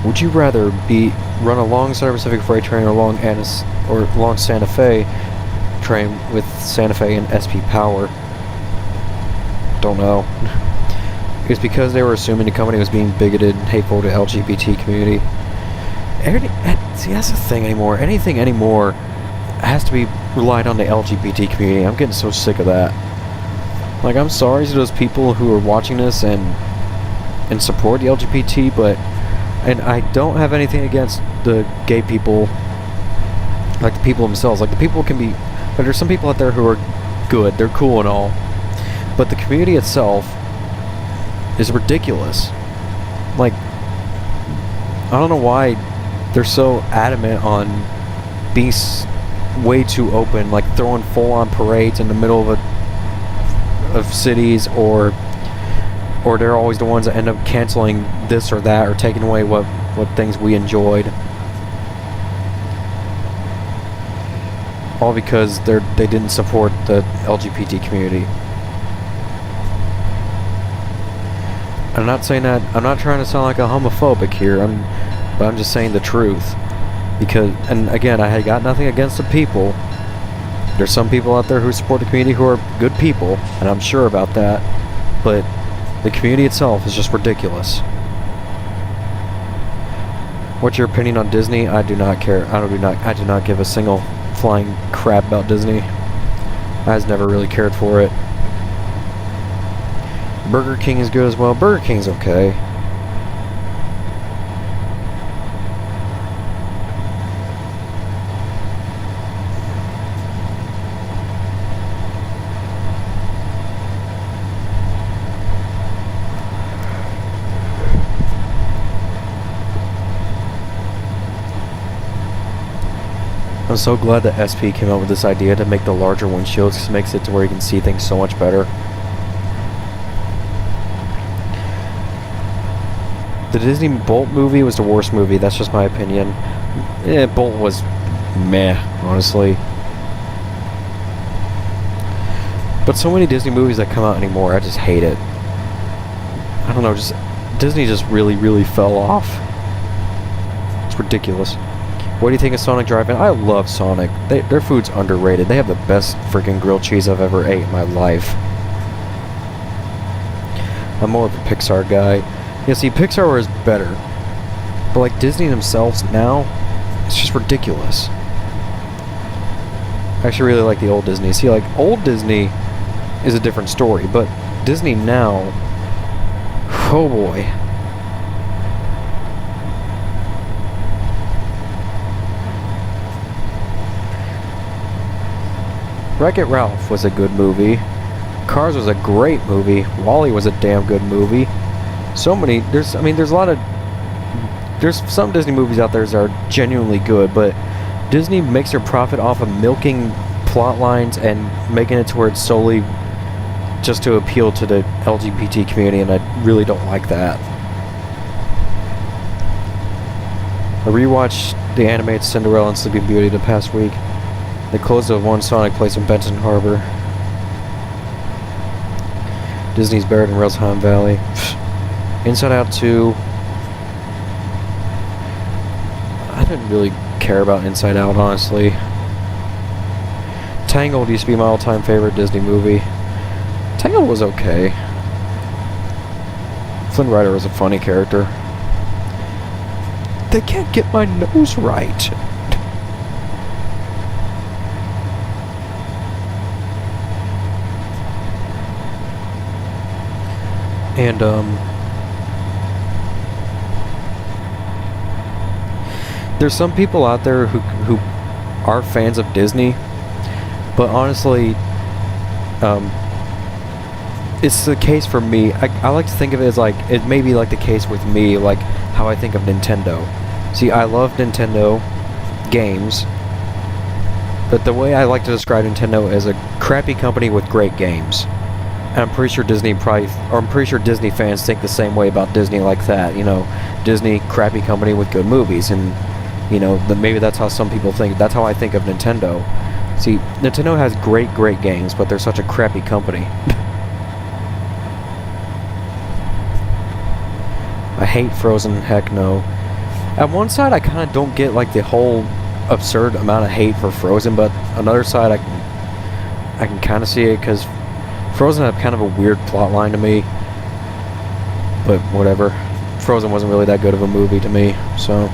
Would you rather run a long Southern Pacific freight train or long Santa Fe train with Santa Fe and SP power? Don't know. It's because they were assuming the company was being bigoted and hateful to LGBT community. See, that's the thing anymore. Anything anymore has to be relied on the LGBT community. I'm getting so sick of that. Like, I'm sorry to those people who are watching this and support the LGBT, and I don't have anything against the gay people, like the people themselves. Like, the people can be, but there's some people out there who are good, they're cool and all, but the community itself is ridiculous. Like, I don't know why they're so adamant on being way too open, like throwing full-on parades in the middle of cities, or they're always the ones that end up canceling this or that, or taking away what things we enjoyed. All because they didn't support the LGBT community. I'm not saying that, I'm not trying to sound like a homophobic here, but I'm just saying the truth. Because, and again, I got nothing against the people. There's some people out there who support the community who are good people, and I'm sure about that. But the community itself is just ridiculous. What's your opinion on Disney? I do not care. I do not give a single flying crap about Disney. I has never really cared for it. Burger King is good as well. Burger King's okay. I'm so glad that SP came up with this idea to make the larger windshields, because it makes it to where you can see things so much better. The Disney Bolt movie was the worst movie, that's just my opinion. Bolt was meh, honestly. But so many Disney movies that come out anymore, I just hate it. I don't know, just Disney just really, really fell off. It's ridiculous. What do you think of Sonic Drive-In? I love Sonic. Their food's underrated. They have the best freaking grilled cheese I've ever ate in my life. I'm more of a Pixar guy. Yeah, see, Pixar is better. But like Disney themselves now, it's just ridiculous. I actually really like the old Disney. See, like, old Disney is a different story, but Disney now, oh boy. Wreck-It Ralph was a good movie. Cars was a great movie. WALL-E was a damn good movie. So many, there's some Disney movies out there that are genuinely good, but Disney makes their profit off of milking plot lines and making it to where it's solely just to appeal to the LGBT community, and I really don't like that. I rewatched the animated Cinderella and Sleeping Beauty the past week. They closed the one Sonic place in Benton Harbor. Disney's buried in Roseheim Valley. Inside Out 2. I didn't really care about Inside Out, honestly. Tangled used to be my all-time favorite Disney movie. Tangled was okay. Flynn Rider was a funny character. They can't get my nose right. And, there's some people out there who are fans of Disney, but honestly, it's the case for me. I like to think of it as like, it may be like the case with me, like how I think of Nintendo. See, I love Nintendo games, but the way I like to describe Nintendo is a crappy company with great games. And I'm pretty sure Disney fans think the same way about Disney like that. You know, Disney, crappy company with good movies, and you know, maybe that's how some people think. That's how I think of Nintendo. See, Nintendo has great games, but they're such a crappy company. I hate Frozen, heck no. At one side, I kind of don't get like the whole absurd amount of hate for Frozen, but another side, I can kind of see it, because Frozen had kind of a weird plot line to me, but whatever. Frozen wasn't really that good of a movie to me, so.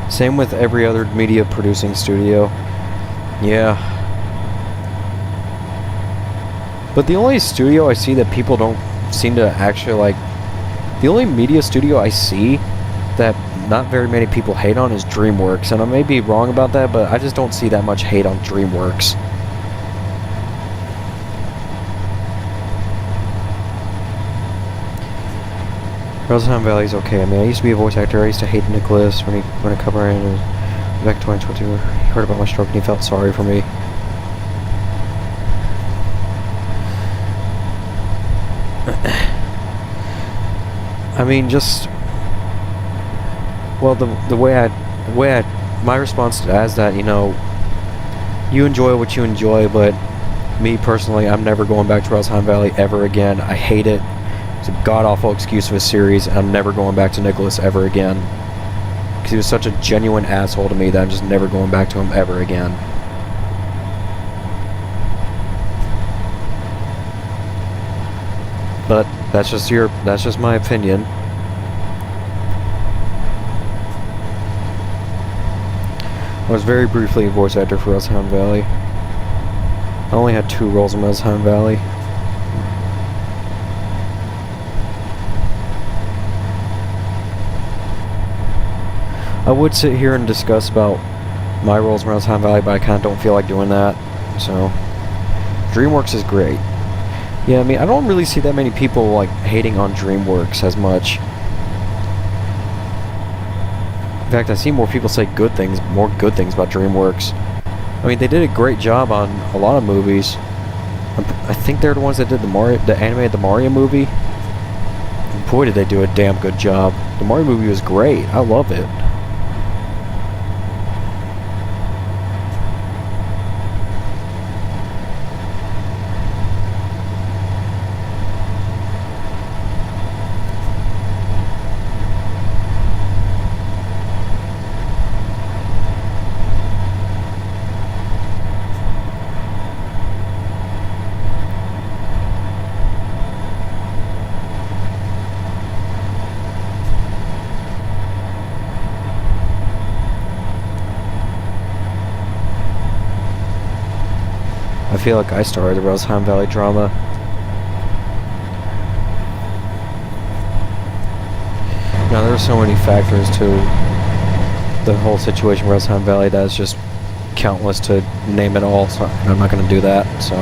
Same with every other media producing studio. Yeah. But the only studio I see that people don't seem to actually like, the only media studio I see that not very many people hate on is DreamWorks, and I may be wrong about that, but I just don't see that much hate on DreamWorks. Roseheim Valley's okay. I mean, I used to be a voice actor. I used to hate Nicholas when a couple ran into back in 2022. He heard about my stroke and he felt sorry for me. I mean, just, well, my response to that is that, you know, you enjoy what you enjoy, but me personally, I'm never going back to Roseheim Valley ever again. I hate it. It's a god-awful excuse of a series, and I'm never going back to Nicholas ever again. Because he was such a genuine asshole to me that I'm just never going back to him ever again. But that's just my opinion. I was very briefly a voice actor for Hellhound Valley. I only had 2 roles in Hellhound Valley. I would sit here and discuss about my roles in Hellhound Valley, but I kind of don't feel like doing that. So, DreamWorks is great. Yeah, I mean, I don't really see that many people like hating on DreamWorks as much. In fact, I see more people say more good things about DreamWorks. I mean, they did a great job on a lot of movies. I think they're the ones that did the animated Mario movie. And boy, did they do a damn good job. The Mario movie was great. I love it. I feel like I started the Hellhound Valley drama. Now, there are so many factors to the whole situation with Hellhound Valley that is just countless to name it all, so I'm not going to do that, so...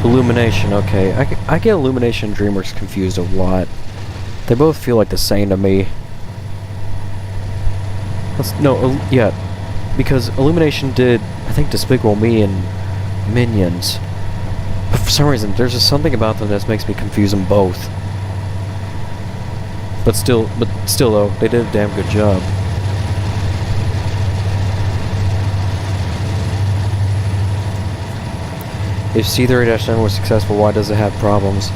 Illumination, okay. I get Illumination and DreamWorks confused a lot. They both feel like the same to me. Yeah. Because Illumination did, I think, Despicable Me and Minions. But for some reason, there's just something about them that makes me confuse them both. But still though, they did a damn good job. If C-30-7 was successful, why does it have problems?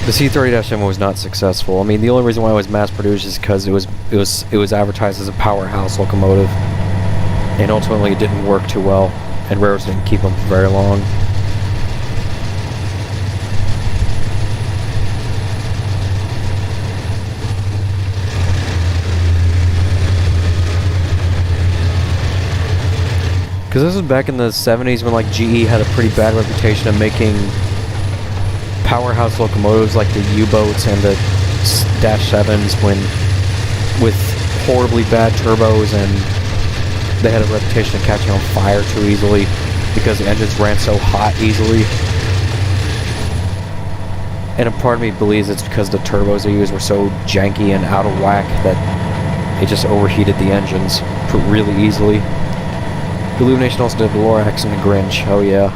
The C-30-7 was not successful. I mean, the only reason why it was mass-produced is because it was advertised as a powerhouse locomotive, and ultimately it didn't work too well, and railroads didn't keep them for very long. Because this was back in the 70s when like GE had a pretty bad reputation of making powerhouse locomotives like the U-boats and the Dash 7s with horribly bad turbos, and they had a reputation of catching on fire too easily because the engines ran so hot easily. And a part of me believes it's because the turbos they used were so janky and out of whack that it just overheated the engines really easily. Illumination also did the Lorax and the Grinch, oh yeah.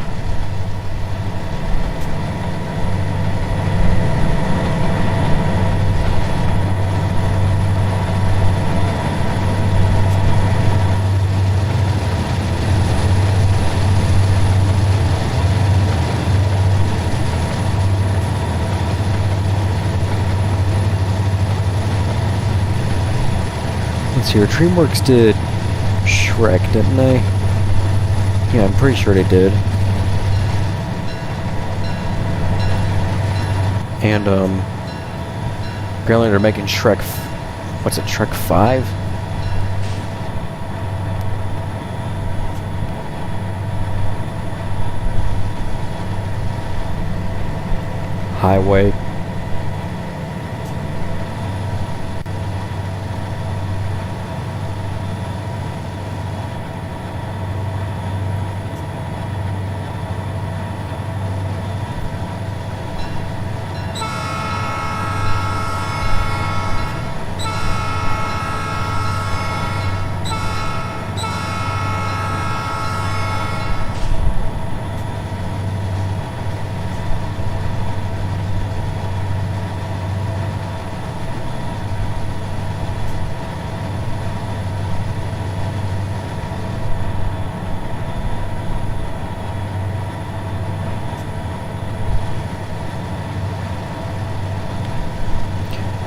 Let's see here, DreamWorks did Shrek, didn't they? Yeah, I'm pretty sure they did. And, apparently they're making Shrek... what's it, Shrek 5? Highway.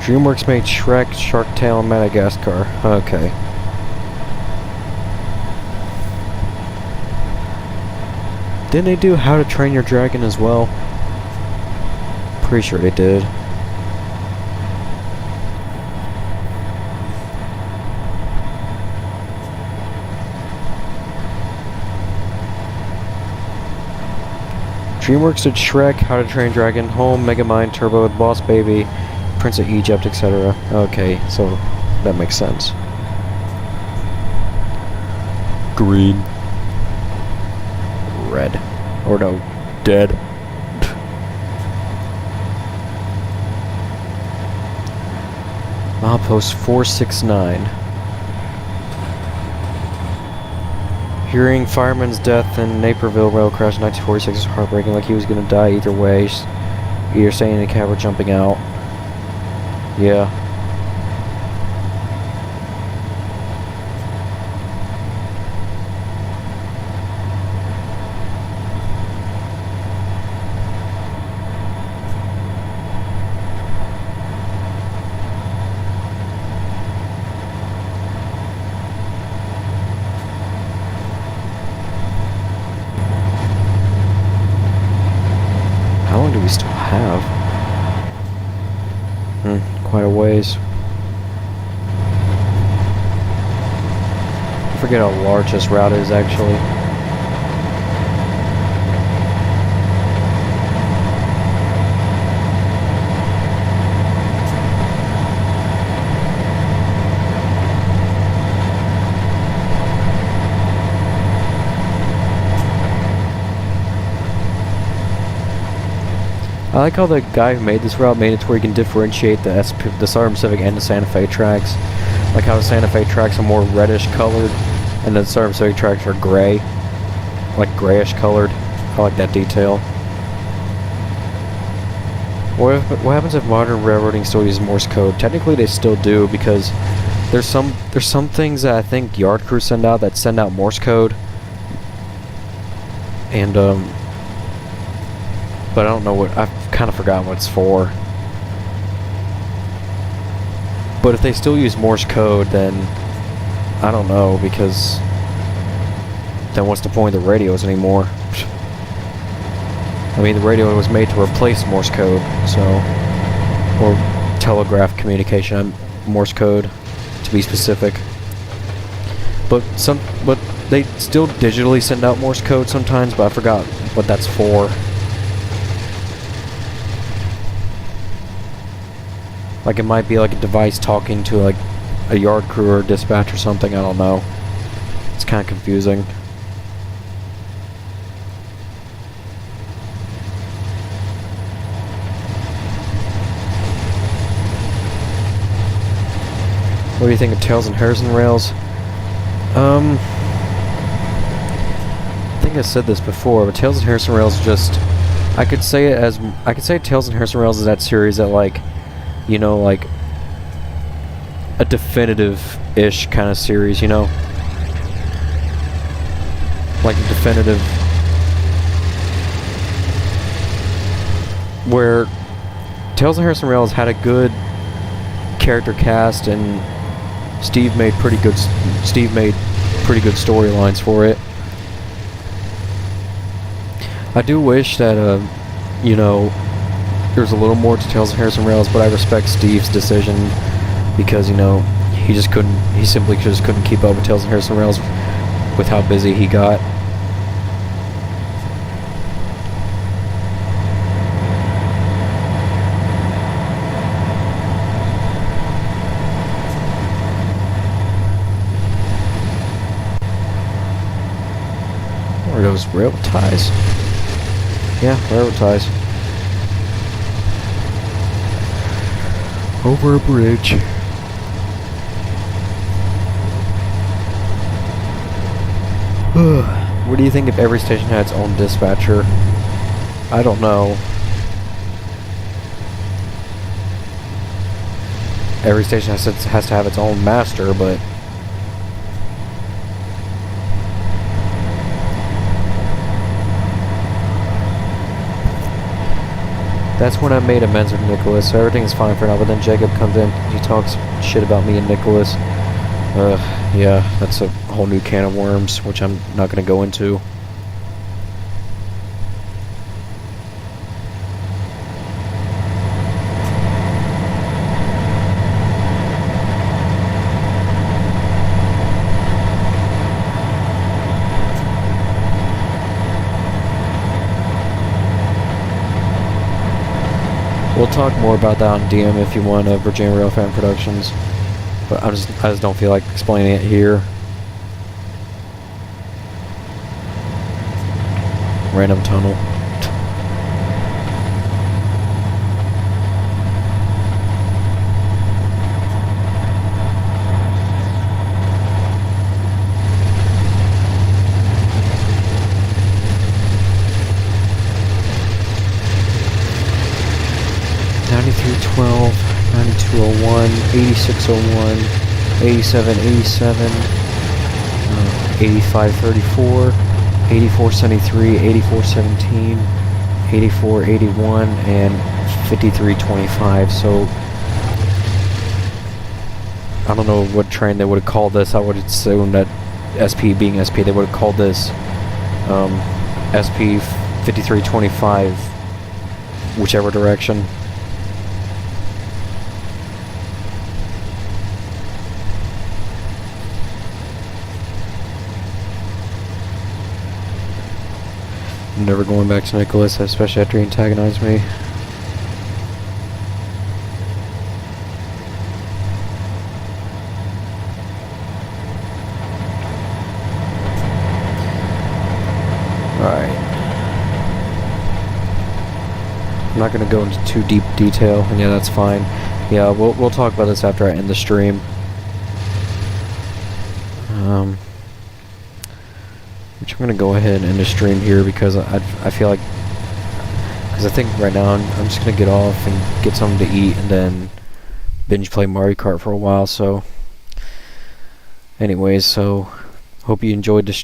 DreamWorks made Shrek, Shark Tale, and Madagascar. Okay. Didn't they do How to Train Your Dragon as well? Pretty sure they did. DreamWorks did Shrek, How to Train Your Dragon, Home, Megamind, Turbo, Boss Baby, Prince of Egypt, etc. Okay, so that makes sense. Green. Red. Or no, dead. Milepost 469. Hearing fireman's death in Naperville rail crash in 1946 is heartbreaking, like he was gonna die either way. Either staying in a cab or jumping out. Yeah. How long do we still have? Quite a ways. I forget how large this route is actually. I like how the guy who made this route made it to where you can differentiate the Southern Pacific and the Santa Fe tracks. Like how the Santa Fe tracks are more reddish colored and the Southern Pacific tracks are gray. Like grayish colored. I like that detail. What happens if modern railroading still uses Morse code? Technically they still do, because there's some things that I think yard crews send out that send out Morse code. And but I don't know what, I've kind of forgotten what it's for. But if they still use Morse code, then I don't know, because then what's the point of the radios anymore? I mean, the radio was made to replace Morse code, so, or telegraph communication, Morse code, to be specific. But they still digitally send out Morse code sometimes, but I forgot what that's for. Like it might be like a device talking to like a yard crew or dispatch or something, I don't know. It's kind of confusing. What do you think of Tails and Harrison rails? I think I said this before, but Tails and Harrison rails is just, I could say Tails and Harrison rails is that series that, like, you know, like a definitive-ish kind of series, you know? Like a definitive, where Tails and Harrison Rails had a good character cast, and Steve made pretty good storylines for it. I do wish that, you know, there's a little more to Tails and Harrison Rails, but I respect Steve's decision, because, you know, he simply just couldn't keep up with Tails and Harrison Rails with how busy he got. Or those railroad ties. Yeah, railroad ties. Over a bridge. What do you think if every station had its own dispatcher? I don't know. Every station has to have its own master, but That's when I made amends with Nicholas, so everything's fine for now, but then Jacob comes in, he talks shit about me and Nicholas. Yeah, that's a whole new can of worms, which I'm not gonna go into. We'll talk more about that on DM if you want, Virginia Railfan Productions. But I just don't feel like explaining it here. Random tunnel. $93.12, $92.01, $86.01, $87.87, $85.34, $84.73, $84.17, $84.81, and $53.25. So I don't know what train they would have called this. I would assume that SP being SP, they would have called this SP 5325, whichever direction. I'm never going back to Nicholas, especially after he antagonized me. Alright. I'm not going to go into too deep detail, and yeah, that's fine. Yeah, we'll talk about this after I end the stream. Which I'm gonna go ahead and end the stream here because I feel like, because I think right now I'm just gonna get off and get something to eat and then binge play Mario Kart for a while. So anyways, so hope you enjoyed the